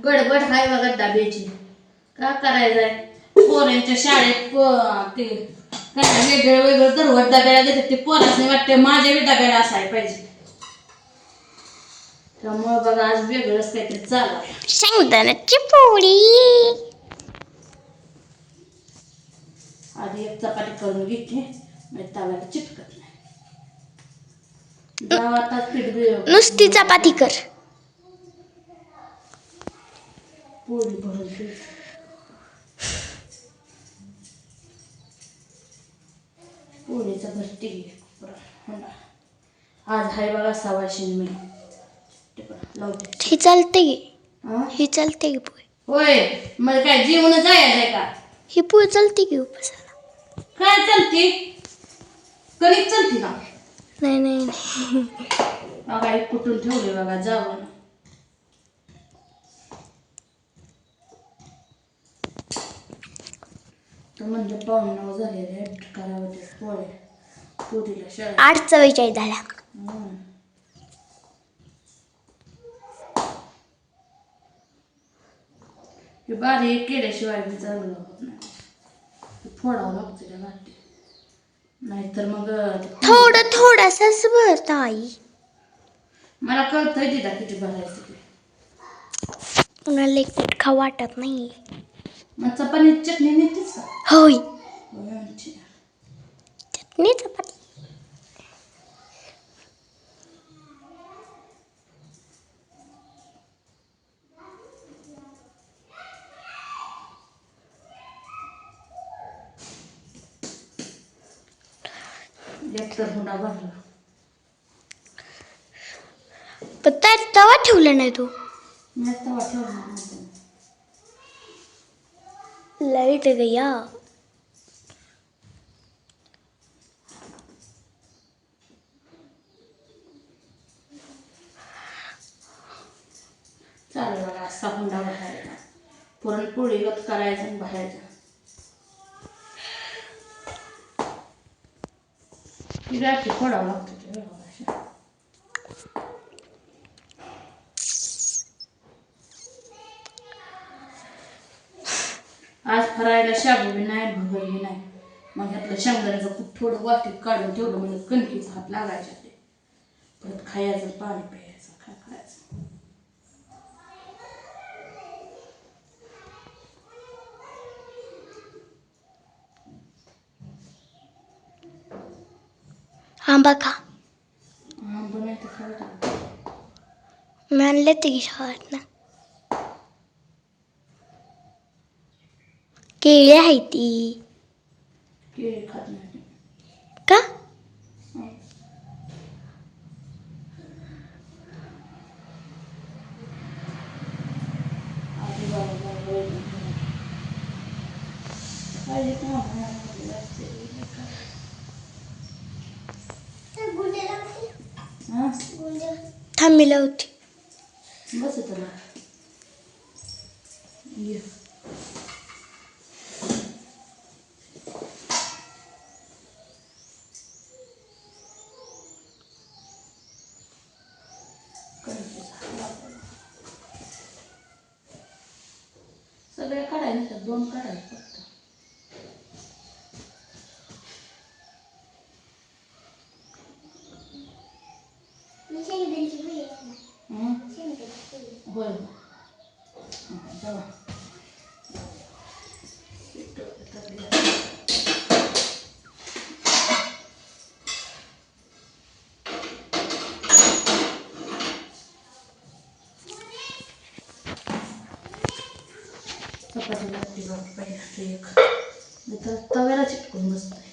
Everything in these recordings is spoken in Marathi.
गडबड हाय बघा डब्याची. का करायचंय पोरांच्या शाळेत ते वेगळं वेगळं दरवट डब्याला देतात ते पोरासने वाटते माझ्या बी डब्याला असायला पाहिजे. त्यामुळे बघा आज वेगळंच काहीतरी चालू आहे. शेंगदाण्याची पोळी. आधी एक चपाती करून घेते म्हणजे तव्याला चिटकत नाही. गावात पीठ नुसती चपाती कर. पोळी भरून ठेवते. पोळीचा भरती आज हाय बघा 600 मिनिट लावते. ही चालते की ही चालते की पोळी. होय मग काय जीवन जायचंय का? ही पोळी चालते की उपासाला. काय चालते कणिक चालते ना? नाही नाही नाही. बघा एक कुठून ठेवले बघा जावं. तर म्हणलं 9:15 झालेले करावं ते पोळ्या पोरीला शाळेत. 8:44 झाला. हे बारीक केल्याशिवाय मी चांगलं होत नाही. फोडावं लागतं त्या वाटी नाहीतर मग थोडासाच भर ताई. मला कळतंय तिला किती भरायचं ते. कुणाला लेकट खा वाटत नाही. मग चपाती चटणी नेतेच का? होय आमची. चटणी चपाती. एकतर हुंडा भरला. पण त्यात तवा ठेवला नाही तू. मी तवा ठेवला नव्हता. लाईट गया. चालेल बघा असा हुंडा भरायचा. पुरणपोळी गत करायचं आणि भरायचं. गाठी फोडावं लागतं ते बघा. आज फरायला शाबू बी नाही भगर बी नाही. मग ह्यातलं शेंगदाण्याचं खूप थोडं वाटीत काढून ठेवलं म्हणजे कणकीचा हात लागायचा ते. परत खायचं पाणी प्यायचं काय करायचं. आंबा खा. आंबा नाही तर खायचं. मी आणले ते शाळेत ना. केळी आहे ती. केळी खात नाही का? थांबली होती. बस तुला सगळे काढायचे 2 काढायचे फक्त. होय जावा. चपाती लागते बघ पहिला एक मी तर तव्याला चिटकून बसतोय.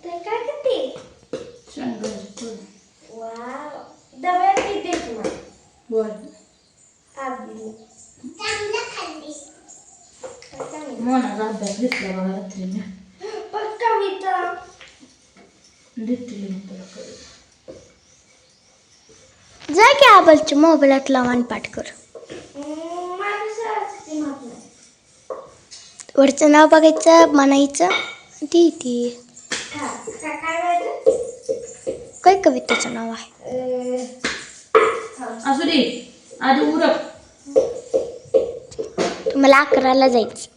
काय करते? शेंगदाण्याची पोळी. वाव डब्यात किती तुम्हाला? होय मनाचा अभ्यास घेतला बघा रात्रीने. जा की आबलच्या मोबाईलात लावून पाठ कर. वरचं नाव बघायचं म्हणायचं ती काय कवितेचं नाव आहे? असू दे आधी उरक. मला 11ला जायचं.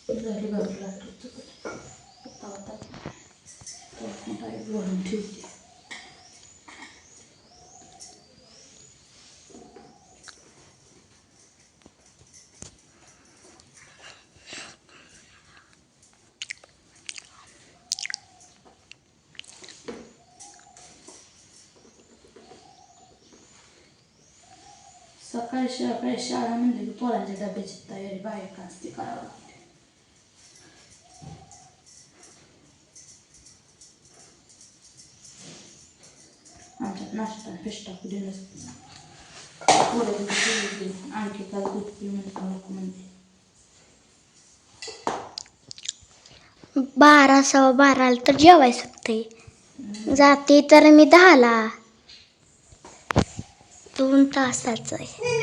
झाली बाजूला वरून ठेवते. सकाळी सकाळी शाळा म्हणजे की पोरांच्या डब्याची तयारी बाहेर असते करावं लागते. आमच्यात नाश्ता फिष्टा कुठे नसते. आणखी काल दूध पी म्हणते. 12 12:15 तर जेवाय शकते. जाते तर मी 10ला. 2 तासाचं आहे.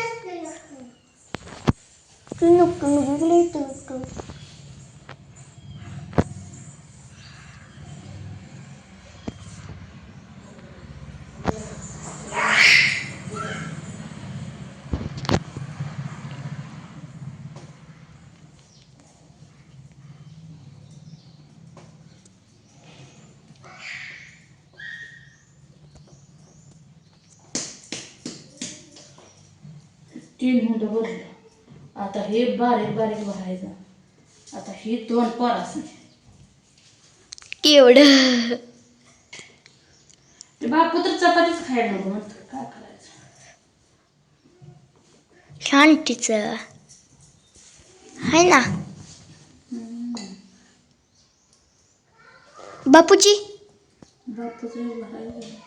तीन मुलं भरलं. आता हे बारीक बारीक भरायचं. आता ही 2 पोरासने. केवढं ते बापू तर चपातीच खायला नको म्हणतो. काय करायचं? शांतीचं आहे ना बापूची. बापूचं भरायचं.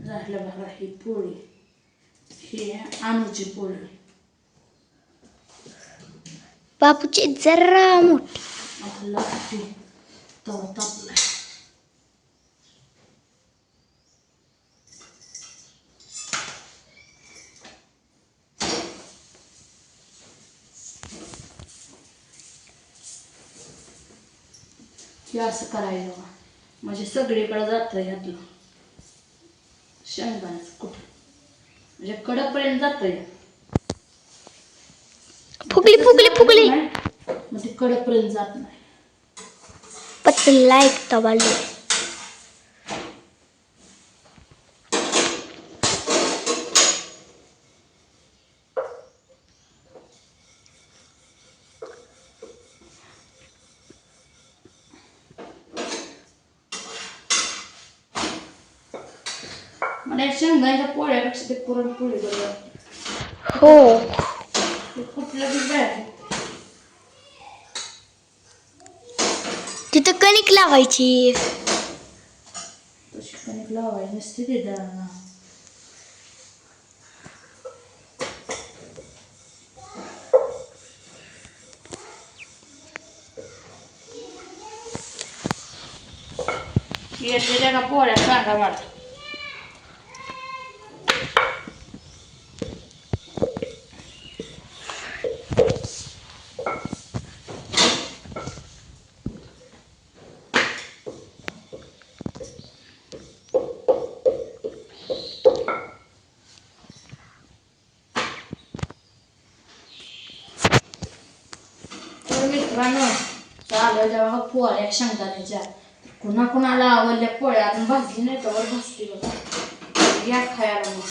झालं बघा ही पोळी. ही आणूची पोळी. बापूची जरा मोठी. आता लागते तवा तापलाय. हे असं करायचं म्हणजे सगळीकडे जातं ह्यातलं शेंगदाण्याचं कुठं म्हणजे कडकपर्यंत जातंय. फुगली मग ते कडकपर्यंत जात नाही. पतला एक तवा लो. मला शेंगदाण्याच्या पोळ्यापेक्षा ते पुरणपोळी बरोबर. हो कुठलं बी बाहेर तिथं कणिक लावायची. तशी कणिक लावायची नसते ते डाळ. येते त्या का पोळ्या सांगा मला. मित्रांनो चालू जेव्हा पोळ्या शेंगदाण्याच्या कुणाला आवडल्या पोळ्या अजून भाजली नाही तर भाजली बघा. या खायला मग.